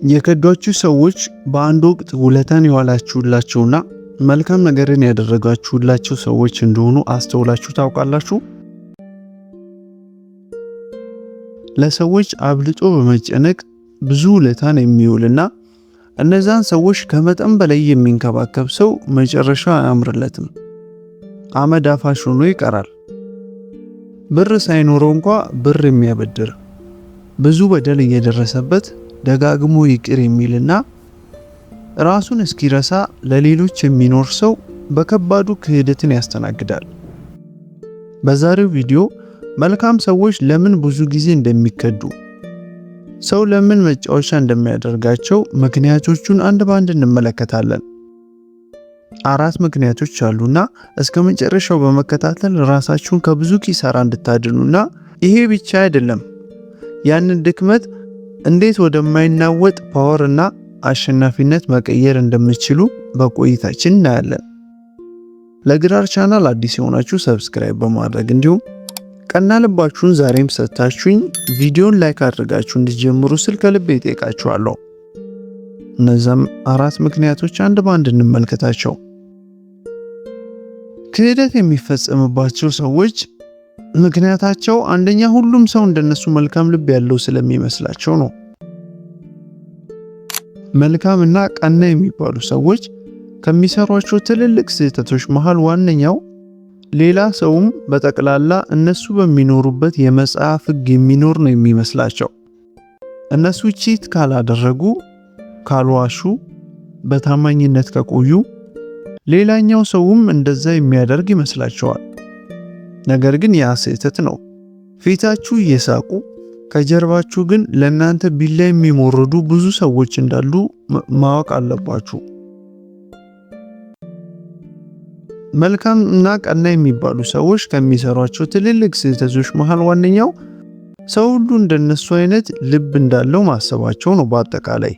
የከዷችሁ ሰዎች በአንድ ወቅት ውለታን የዋላችሁላቸውና መልካም ነገርን ያደረጋችሁላቸው ሰዎች እንደሆኑ አስተውላችሁ ታውቃላችሁ? ለሰዎች አብልጦ በመጨነቅ ብዙ ውለታን የሚውልና እነዛን ሰዎች ከመጠን በላይ የሚንከባከብ ሰው መጨረሻው አያምርለትም። አመድ አፋሽ ሆኖ ይቀራል። ብር ሳይኖረው እንኳ ብር የሚያበድር ብዙ በደል እየደረሰበት ደጋግሞ ይቅር የሚልና ራሱን እስኪረሳ ለሌሎች የሚኖር ሰው በከባዱ ክህደትን ያስተናግዳል። በዛሬው ቪዲዮ መልካም ሰዎች ለምን ብዙ ጊዜ እንደሚከዱ፣ ሰው ለምን መጫወቻ እንደሚያደርጋቸው ምክንያቶቹን አንድ ባንድ እንመለከታለን። 4 ምክንያቶች አሉና እስከ መጨረሻው በመከታተል ራሳችሁን ከብዙ ኪሳራ እንድታድኑና ይሄ ብቻ አይደለም ያንን ድክመት እንዴት ወደማይናወጥ ፓወር እና አሸናፊነት መቀየር እንደምትችሉ በቆይታችን እናያለን። ለግራር ቻናል አዲስ የሆናችሁ ሰብስክራይብ በማድረግ እንዲሁም ቀና ልባችሁን ዛሬም ሰጥታችሁኝ ቪዲዮን ላይክ አድርጋችሁ እንድትጀምሩ ስል ከልቤ እጠይቃችኋለሁ። እነዛም 4 ምክንያቶች አንድ ባንድ እንመልከታቸው። ክህደት የሚፈጸምባቸው ሰዎች ምክንያታቸው አንደኛ ሁሉም ሰው እንደነሱ መልካም ልብ ያለው ስለሚመስላቸው ነው። መልካም እና ቀና የሚባሉ ሰዎች ከሚሰሯቸው ትልልቅ ስህተቶች መሃል ዋነኛው ሌላ ሰውም በጠቅላላ እነሱ በሚኖሩበት የመጽሐፍ ሕግ የሚኖር ነው የሚመስላቸው። እነሱ ቺት ካላደረጉ፣ ካልዋሹ፣ በታማኝነት ከቆዩ ሌላኛው ሰውም እንደዛ የሚያደርግ ይመስላቸዋል። ነገር ግን ያ ስህተት ነው። ፊታችሁ እየሳቁ ከጀርባችሁ ግን ለእናንተ ቢላ የሚሞርዱ ብዙ ሰዎች እንዳሉ ማወቅ አለባችሁ። መልካም እና ቀና የሚባሉ ሰዎች ከሚሰሯቸው ትልልቅ ስህተቶች መሃል ዋነኛው ሰው ሁሉ እንደነሱ አይነት ልብ እንዳለው ማሰባቸው ነው። በአጠቃላይ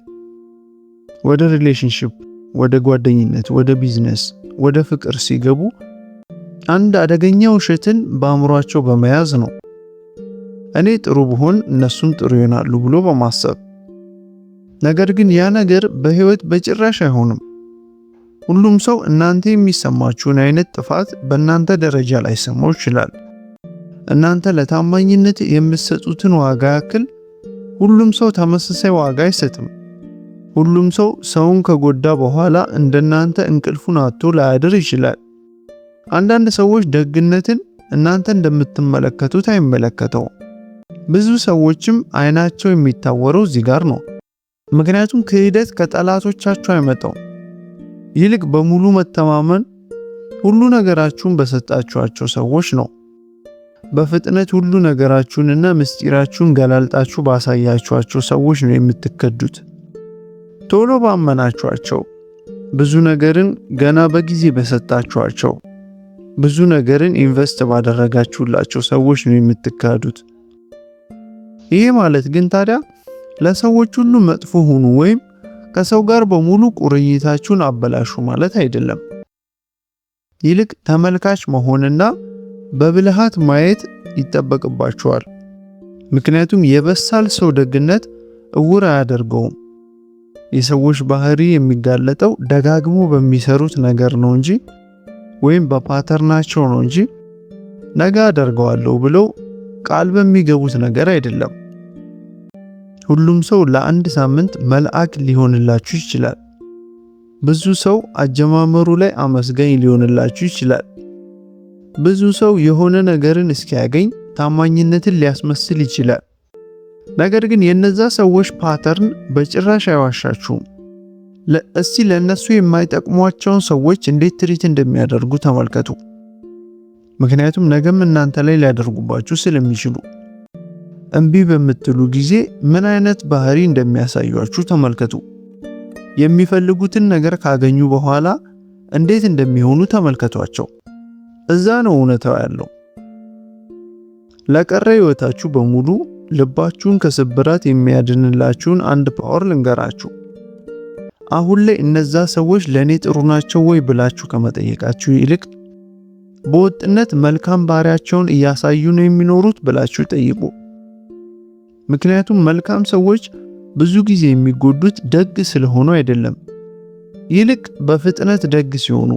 ወደ ሪሌሽንሺፕ፣ ወደ ጓደኝነት፣ ወደ ቢዝነስ፣ ወደ ፍቅር ሲገቡ አንድ አደገኛ ውሸትን በአእምሯቸው በመያዝ ነው። እኔ ጥሩ ብሆን እነሱም ጥሩ ይሆናሉ ብሎ በማሰብ ነገር ግን ያ ነገር በህይወት በጭራሽ አይሆንም። ሁሉም ሰው እናንተ የሚሰማችሁን አይነት ጥፋት በእናንተ ደረጃ ላይ ሰማው ይችላል። እናንተ ለታማኝነት የምትሰጡትን ዋጋ ያክል ሁሉም ሰው ተመሳሳይ ዋጋ አይሰጥም። ሁሉም ሰው ሰውን ከጎዳ በኋላ እንደናንተ እንቅልፉን አጥቶ ላያድር ይችላል። አንዳንድ ሰዎች ደግነትን እናንተ እንደምትመለከቱት አይመለከተውም። ብዙ ሰዎችም አይናቸው የሚታወረው እዚህ ጋር ነው። ምክንያቱም ክህደት ከጠላቶቻችሁ አይመጣው። ይልቅ በሙሉ መተማመን ሁሉ ነገራችሁን በሰጣችኋቸው ሰዎች ነው። በፍጥነት ሁሉ ነገራችሁንና ምስጢራችሁን ገላልጣችሁ ባሳያችኋቸው ሰዎች ነው የምትከዱት። ቶሎ ባመናችኋቸው፣ ብዙ ነገርን ገና በጊዜ በሰጣችኋቸው፣ ብዙ ነገርን ኢንቨስት ባደረጋችሁላቸው ሰዎች ነው የምትካዱት። ይሄ ማለት ግን ታዲያ ለሰዎች ሁሉ መጥፎ ሁኑ ወይም ከሰው ጋር በሙሉ ቁርኝታችሁን አበላሹ ማለት አይደለም። ይልቅ ተመልካች መሆንና በብልሃት ማየት ይጠበቅባችኋል። ምክንያቱም የበሳል ሰው ደግነት እውር አያደርገውም። የሰዎች ባህሪ የሚጋለጠው ደጋግሞ በሚሰሩት ነገር ነው እንጂ ወይም በፓተርናቸው ነው እንጂ ነገ አደርገዋለሁ ብለው ቃል በሚገቡት ነገር አይደለም። ሁሉም ሰው ለአንድ ሳምንት መልአክ ሊሆንላችሁ ይችላል። ብዙ ሰው አጀማመሩ ላይ አመስጋኝ ሊሆንላችሁ ይችላል። ብዙ ሰው የሆነ ነገርን እስኪያገኝ ታማኝነትን ሊያስመስል ይችላል። ነገር ግን የነዛ ሰዎች ፓተርን በጭራሽ አይዋሻችሁም። እስቲ ለነሱ የማይጠቅሟቸውን ሰዎች እንዴት ትሪት እንደሚያደርጉ ተመልከቱ። ምክንያቱም ነገም እናንተ ላይ ሊያደርጉባችሁ ስለሚችሉ። እምቢ በምትሉ ጊዜ ምን አይነት ባህሪ እንደሚያሳዩአችሁ ተመልከቱ። የሚፈልጉትን ነገር ካገኙ በኋላ እንዴት እንደሚሆኑ ተመልከቷቸው። እዛ ነው እውነታው ያለው። ለቀረ ህይወታችሁ በሙሉ ልባችሁን ከስብራት የሚያድንላችሁን አንድ ፓወር ልንገራችሁ። አሁን ላይ እነዛ ሰዎች ለኔ ጥሩ ናቸው ወይ ብላችሁ ከመጠየቃችሁ ይልቅ በወጥነት መልካም ባህሪያቸውን እያሳዩ ነው የሚኖሩት ብላችሁ ጠይቁ። ምክንያቱም መልካም ሰዎች ብዙ ጊዜ የሚጎዱት ደግ ስለሆኑ አይደለም፣ ይልቅ በፍጥነት ደግ ሲሆኑ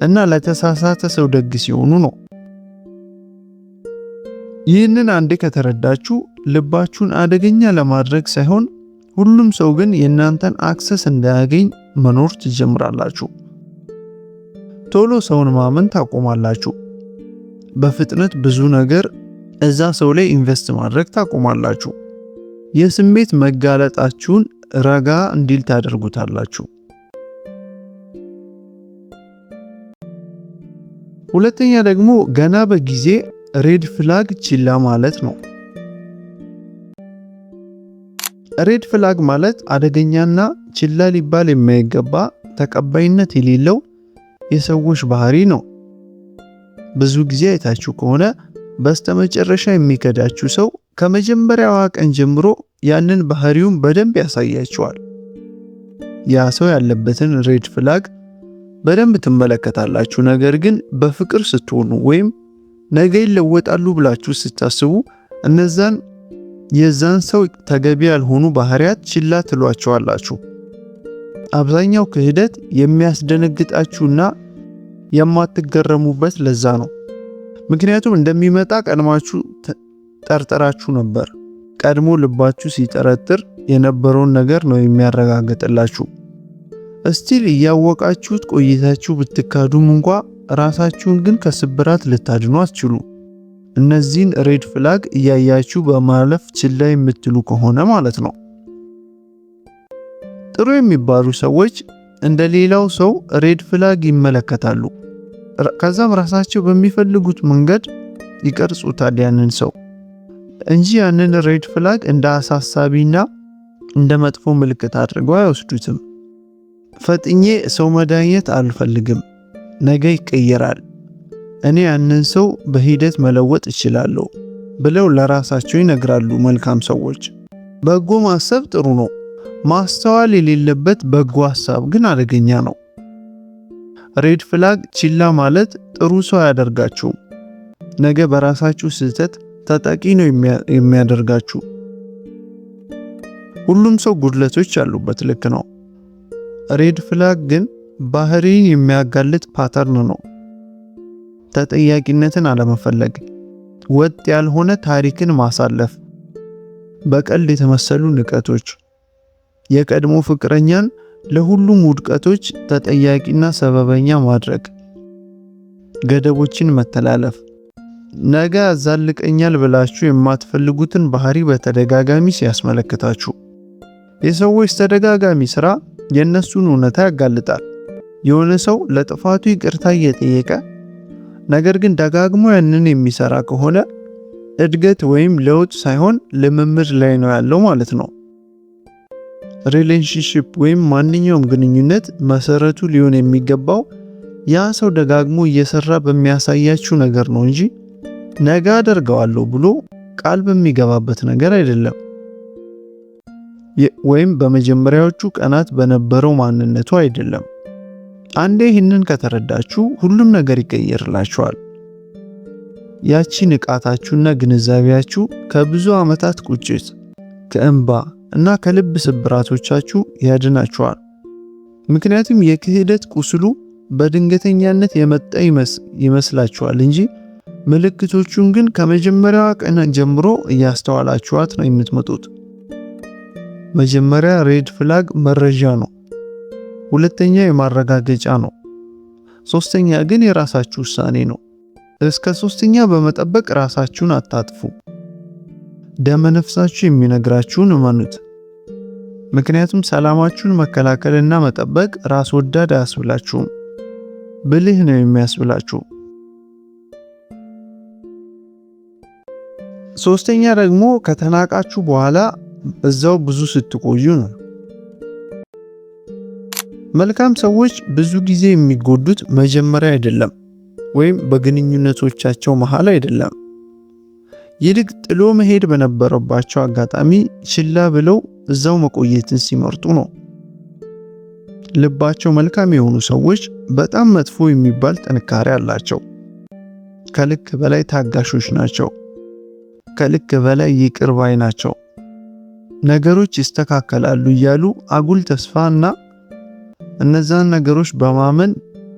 እና ለተሳሳተ ሰው ደግ ሲሆኑ ነው። ይህንን አንዴ ከተረዳችሁ ልባችሁን አደገኛ ለማድረግ ሳይሆን ሁሉም ሰው ግን የእናንተን አክሰስ እንዳያገኝ መኖር ትጀምራላችሁ። ቶሎ ሰውን ማመን ታቆማላችሁ። በፍጥነት ብዙ ነገር እዛ ሰው ላይ ኢንቨስት ማድረግ ታቆማላችሁ። የስሜት መጋለጣችሁን ረጋ እንዲል ታደርጉታላችሁ። ሁለተኛ ደግሞ ገና በጊዜ ሬድ ፍላግ ችላ ማለት ነው። ሬድ ፍላግ ማለት አደገኛና ችላ ሊባል የማይገባ ተቀባይነት የሌለው የሰዎች ባህሪ ነው። ብዙ ጊዜ አይታችሁ ከሆነ በስተመጨረሻ የሚከዳችሁ ሰው ከመጀመሪያዋ ቀን ጀምሮ ያንን ባህሪውን በደንብ ያሳያችኋል። ያ ሰው ያለበትን ሬድ ፍላግ በደንብ ትመለከታላችሁ። ነገር ግን በፍቅር ስትሆኑ ወይም ነገ ይለወጣሉ ብላችሁ ስታስቡ እነዛን የዛን ሰው ተገቢ ያልሆኑ ባህሪያት ችላ ትሏቸዋላችሁ። አብዛኛው ክህደት የሚያስደነግጣችሁና የማትገረሙበት ለዛ ነው። ምክንያቱም እንደሚመጣ ቀድማችሁ ጠርጥራችሁ ነበር። ቀድሞ ልባችሁ ሲጠረጥር የነበረውን ነገር ነው የሚያረጋግጥላችሁ። እስቲል እያወቃችሁት ቆይታችሁ ብትካዱም እንኳ ራሳችሁን ግን ከስብራት ልታድኑ አትችሉ። እነዚህን ሬድ ፍላግ እያያችሁ በማለፍ ችላ የምትሉ ከሆነ ማለት ነው። ጥሩ የሚባሉ ሰዎች እንደ ሌላው ሰው ሬድ ፍላግ ይመለከታሉ። ከዛም ራሳቸው በሚፈልጉት መንገድ ይቀርጹታል ያንን ሰው እንጂ ያንን ሬድ ፍላግ እንደ አሳሳቢና እንደ መጥፎ ምልክት አድርገው አይወስዱትም። ፈጥኜ ሰው መዳኘት አልፈልግም፣ ነገ ይቀየራል፣ እኔ ያንን ሰው በሂደት መለወጥ እችላለሁ ብለው ለራሳቸው ይነግራሉ። መልካም ሰዎች። በጎ ማሰብ ጥሩ ነው። ማስተዋል የሌለበት በጎ ሐሳብ ግን አደገኛ ነው። ሬድ ፍላግ ችላ ማለት ጥሩ ሰው አያደርጋችሁም። ነገ በራሳችሁ ስህተት ተጠቂ ነው የሚያደርጋችሁ። ሁሉም ሰው ጉድለቶች ያሉበት ልክ ነው። ሬድ ፍላግ ግን ባህሪን የሚያጋልጥ ፓተርን ነው። ተጠያቂነትን አለመፈለግ፣ ወጥ ያልሆነ ታሪክን ማሳለፍ፣ በቀልድ የተመሰሉ ንቀቶች፣ የቀድሞ ፍቅረኛን ለሁሉም ውድቀቶች ተጠያቂና ሰበበኛ ማድረግ፣ ገደቦችን መተላለፍ፣ ነገ ያዛልቀኛል ብላችሁ የማትፈልጉትን ባህሪ በተደጋጋሚ ሲያስመለክታችሁ። የሰዎች ተደጋጋሚ ስራ የነሱን እውነታ ያጋልጣል። የሆነ ሰው ለጥፋቱ ይቅርታ እየጠየቀ ነገር ግን ደጋግሞ ያንን የሚሰራ ከሆነ እድገት ወይም ለውጥ ሳይሆን ልምምድ ላይ ነው ያለው ማለት ነው። ሪሌሽንሺፕ ወይም ማንኛውም ግንኙነት መሰረቱ ሊሆን የሚገባው ያ ሰው ደጋግሞ እየሰራ በሚያሳያችሁ ነገር ነው እንጂ ነገ አደርገዋለሁ ብሎ ቃል በሚገባበት ነገር አይደለም፣ ወይም በመጀመሪያዎቹ ቀናት በነበረው ማንነቱ አይደለም። አንዴ ይህንን ከተረዳችሁ ሁሉም ነገር ይቀየርላችኋል። ያቺ ንቃታችሁና ግንዛቤያችሁ ከብዙ ዓመታት ቁጭት፣ ከእንባ እና ከልብ ስብራቶቻችሁ ያድናችኋል። ምክንያቱም የክህደት ቁስሉ በድንገተኛነት የመጣ ይመስላችኋል እንጂ ምልክቶቹን ግን ከመጀመሪያዋ ቀን ጀምሮ እያስተዋላችኋት ነው የምትመጡት። መጀመሪያ ሬድ ፍላግ መረጃ ነው። ሁለተኛ የማረጋገጫ ነው። ሶስተኛ ግን የራሳችሁ ውሳኔ ነው። እስከ ሶስተኛ በመጠበቅ ራሳችሁን አታጥፉ። ደመነፍሳችሁ የሚነግራችሁን እመኑት። ምክንያቱም ሰላማችሁን መከላከልና መጠበቅ ራስ ወዳድ አያስብላችሁም፣ ብልህ ነው የሚያስብላችሁ። ሶስተኛ ደግሞ ከተናቃችሁ በኋላ እዛው ብዙ ስትቆዩ ነው። መልካም ሰዎች ብዙ ጊዜ የሚጎዱት መጀመሪያ አይደለም፣ ወይም በግንኙነቶቻቸው መሃል አይደለም። ይልቅ ጥሎ መሄድ በነበረባቸው አጋጣሚ ችላ ብለው እዛው መቆየትን ሲመርጡ ነው። ልባቸው መልካም የሆኑ ሰዎች በጣም መጥፎ የሚባል ጥንካሬ አላቸው። ከልክ በላይ ታጋሾች ናቸው። ከልክ በላይ ይቅር ባይ ናቸው። ነገሮች ይስተካከላሉ እያሉ አጉል ተስፋና እነዛን ነገሮች በማመን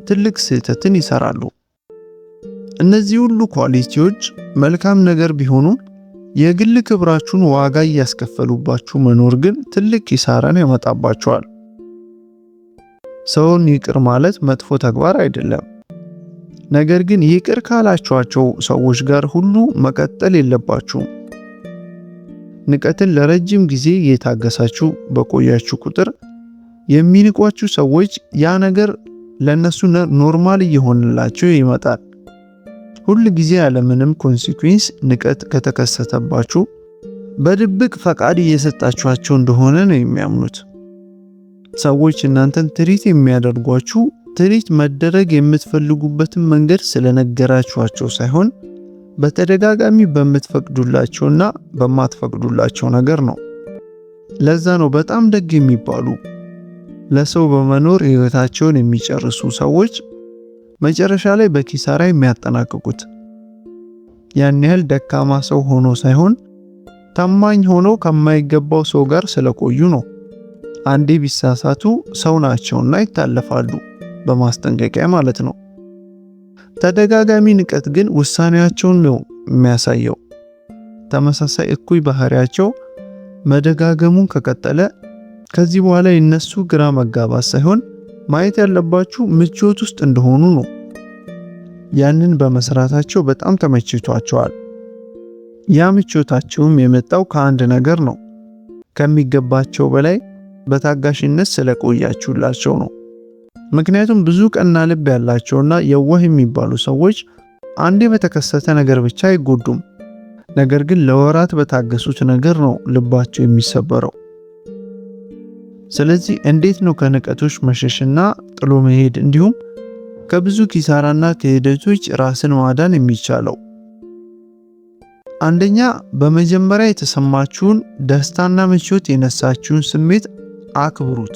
ትልቅ ስህተትን ይሰራሉ። እነዚህ ሁሉ ኳሊቲዎች መልካም ነገር ቢሆኑም የግል ክብራችሁን ዋጋ እያስከፈሉባችሁ መኖር ግን ትልቅ ኪሳራን ያመጣባችኋል። ሰውን ይቅር ማለት መጥፎ ተግባር አይደለም። ነገር ግን ይቅር ካላችኋቸው ሰዎች ጋር ሁሉ መቀጠል የለባችሁም። ንቀትን ለረጅም ጊዜ የታገሳችሁ በቆያችሁ ቁጥር የሚንቋችሁ ሰዎች ያ ነገር ለነሱ ኖርማል እየሆነላቸው ይመጣል። ሁል ጊዜ ያለምንም ኮንሲኩዌንስ ንቀት ከተከሰተባችሁ በድብቅ ፈቃድ እየሰጣችኋቸው እንደሆነ ነው የሚያምኑት። ሰዎች እናንተን ትሪት የሚያደርጓችሁ ትሪት መደረግ የምትፈልጉበትን መንገድ ስለነገራችኋቸው ሳይሆን በተደጋጋሚ በምትፈቅዱላቸውና በማትፈቅዱላቸው ነገር ነው። ለዛ ነው በጣም ደግ የሚባሉ ለሰው በመኖር ህይወታቸውን የሚጨርሱ ሰዎች መጨረሻ ላይ በኪሳራ የሚያጠናቅቁት። ያን ያህል ደካማ ሰው ሆኖ ሳይሆን ታማኝ ሆኖ ከማይገባው ሰው ጋር ስለቆዩ ነው። አንዴ ቢሳሳቱ ሰው ናቸውና ይታለፋሉ፣ በማስጠንቀቂያ ማለት ነው። ተደጋጋሚ ንቀት ግን ውሳኔያቸውን ነው የሚያሳየው። ተመሳሳይ እኩይ ባህሪያቸው መደጋገሙን ከቀጠለ ከዚህ በኋላ የነሱ ግራ መጋባት ሳይሆን ማየት ያለባችሁ ምቾት ውስጥ እንደሆኑ ነው። ያንን በመስራታቸው በጣም ተመችቷቸዋል። ያ ምቾታቸውም የመጣው ከአንድ ነገር ነው፣ ከሚገባቸው በላይ በታጋሽነት ስለቆያችሁላቸው ነው። ምክንያቱም ብዙ ቀና ልብ ያላቸውና የዋህ የሚባሉ ሰዎች አንዴ በተከሰተ ነገር ብቻ አይጎዱም። ነገር ግን ለወራት በታገሱት ነገር ነው ልባቸው የሚሰበረው። ስለዚህ እንዴት ነው ከንቀቶች መሸሽና ጥሎ መሄድ እንዲሁም ከብዙ ኪሳራና ክህደቶች ራስን ማዳን የሚቻለው? አንደኛ፣ በመጀመሪያ የተሰማችሁን ደስታና ምቾት የነሳችሁን ስሜት አክብሩት።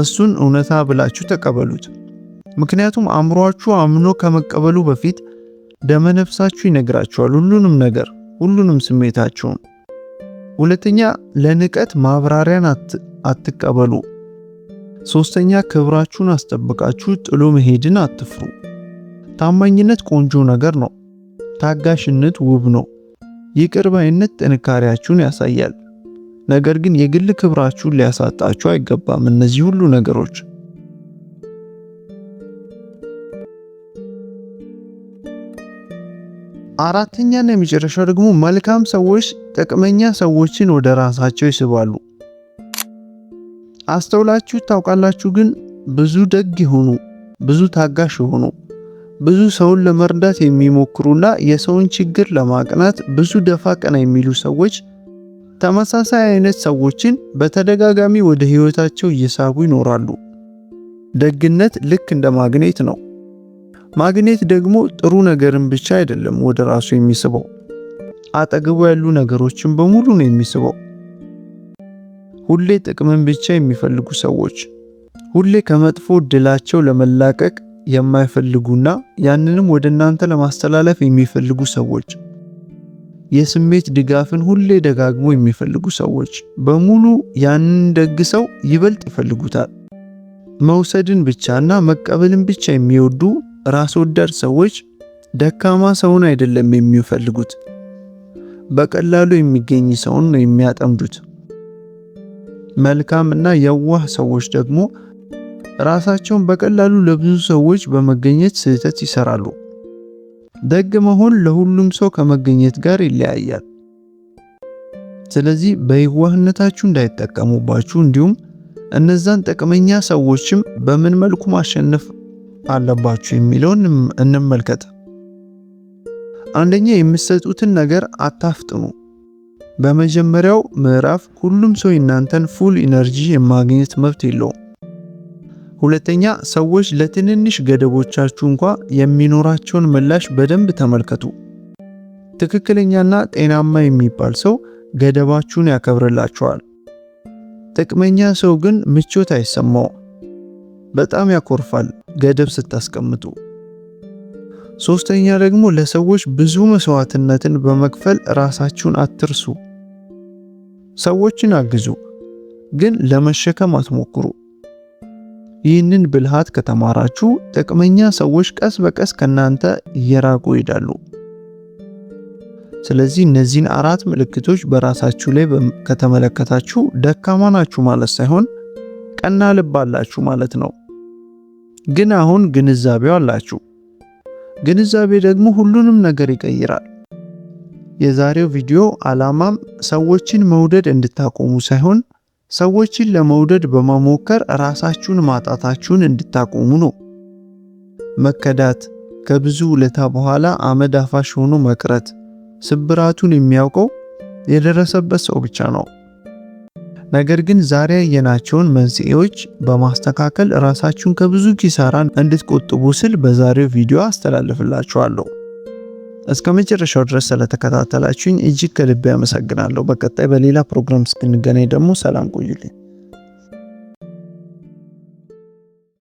እሱን እውነታ ብላችሁ ተቀበሉት። ምክንያቱም አእምሯችሁ አምኖ ከመቀበሉ በፊት ደመነፍሳችሁ ይነግራችኋል ሁሉንም ነገር፣ ሁሉንም ስሜታችሁን። ሁለተኛ፣ ለንቀት ማብራሪያን አትቀበሉ። ሶስተኛ፣ ክብራችሁን አስጠብቃችሁ ጥሎ መሄድን አትፍሩ። ታማኝነት ቆንጆ ነገር ነው። ታጋሽነት ውብ ነው። ይቅር ባይነት ጥንካሬያችሁን ያሳያል። ነገር ግን የግል ክብራችሁን ሊያሳጣችሁ አይገባም እነዚህ ሁሉ ነገሮች። አራተኛና የመጨረሻው ደግሞ መልካም ሰዎች ጥቅመኛ ሰዎችን ወደ ራሳቸው ይስባሉ። አስተውላችሁ ታውቃላችሁ? ግን ብዙ ደግ የሆኑ ብዙ ታጋሽ የሆኑ ብዙ ሰውን ለመርዳት የሚሞክሩና የሰውን ችግር ለማቅናት ብዙ ደፋ ቀና የሚሉ ሰዎች ተመሳሳይ አይነት ሰዎችን በተደጋጋሚ ወደ ህይወታቸው እየሳቡ ይኖራሉ። ደግነት ልክ እንደ ማግኔት ነው። ማግኔት ደግሞ ጥሩ ነገርን ብቻ አይደለም ወደ ራሱ የሚስበው፣ አጠገቡ ያሉ ነገሮችን በሙሉ ነው የሚስበው። ሁሌ ጥቅምን ብቻ የሚፈልጉ ሰዎች፣ ሁሌ ከመጥፎ እድላቸው ለመላቀቅ የማይፈልጉና ያንንም ወደ እናንተ ለማስተላለፍ የሚፈልጉ ሰዎች፣ የስሜት ድጋፍን ሁሌ ደጋግሞ የሚፈልጉ ሰዎች በሙሉ ያንን ደግ ሰው ይበልጥ ይፈልጉታል። መውሰድን ብቻና መቀበልን ብቻ የሚወዱ ራስ ወዳድ ሰዎች ደካማ ሰውን አይደለም የሚፈልጉት፣ በቀላሉ የሚገኝ ሰውን ነው የሚያጠምዱት። መልካምና የዋህ ሰዎች ደግሞ ራሳቸውን በቀላሉ ለብዙ ሰዎች በመገኘት ስህተት ይሰራሉ። ደግ መሆን ለሁሉም ሰው ከመገኘት ጋር ይለያያል። ስለዚህ በየዋህነታችሁ እንዳይጠቀሙባችሁ እንዲሁም እነዛን ጥቅመኛ ሰዎችም በምን መልኩ ማሸነፍ አለባችሁ የሚለውን እንመልከት። አንደኛ፣ የምትሰጡትን ነገር አታፍጥኑ። በመጀመሪያው ምዕራፍ ሁሉም ሰው እናንተን ፉል ኢነርጂ የማግኘት መብት የለውም። ሁለተኛ፣ ሰዎች ለትንንሽ ገደቦቻችሁ እንኳ የሚኖራቸውን ምላሽ በደንብ ተመልከቱ። ትክክለኛና ጤናማ የሚባል ሰው ገደባችሁን ያከብርላችኋል። ጥቅመኛ ሰው ግን ምቾት አይሰማውም፣ በጣም ያኮርፋል ገደብ ስታስቀምጡ። ሶስተኛ ደግሞ ለሰዎች ብዙ መስዋዕትነትን በመክፈል ራሳችሁን አትርሱ። ሰዎችን አግዙ፣ ግን ለመሸከም አትሞክሩ። ይህንን ብልሃት ከተማራችሁ ጥቅመኛ ሰዎች ቀስ በቀስ ከናንተ እየራቁ ይሄዳሉ። ስለዚህ እነዚህን 4 ምልክቶች በራሳችሁ ላይ ከተመለከታችሁ ደካማ ናችሁ ማለት ሳይሆን ቀና ልብ አላችሁ ማለት ነው። ግን አሁን ግንዛቤው አላችሁ። ግንዛቤ ደግሞ ሁሉንም ነገር ይቀይራል። የዛሬው ቪዲዮ ዓላማም ሰዎችን መውደድ እንድታቆሙ ሳይሆን ሰዎችን ለመውደድ በመሞከር ራሳችሁን ማጣታችሁን እንድታቆሙ ነው። መከዳት፣ ከብዙ ውለታ በኋላ አመድ አፋሽ ሆኖ መቅረት፣ ስብራቱን የሚያውቀው የደረሰበት ሰው ብቻ ነው። ነገር ግን ዛሬ ያየናቸውን መንስኤዎች በማስተካከል ራሳችሁን ከብዙ ኪሳራን እንድትቆጥቡ ስል በዛሬው ቪዲዮ አስተላልፍላችኋለሁ። እስከ መጨረሻው ድረስ ስለተከታተላችሁኝ እጅግ ከልቤ አመሰግናለሁ። በቀጣይ በሌላ ፕሮግራም እስክንገናኝ ደግሞ ሰላም ቆዩልኝ።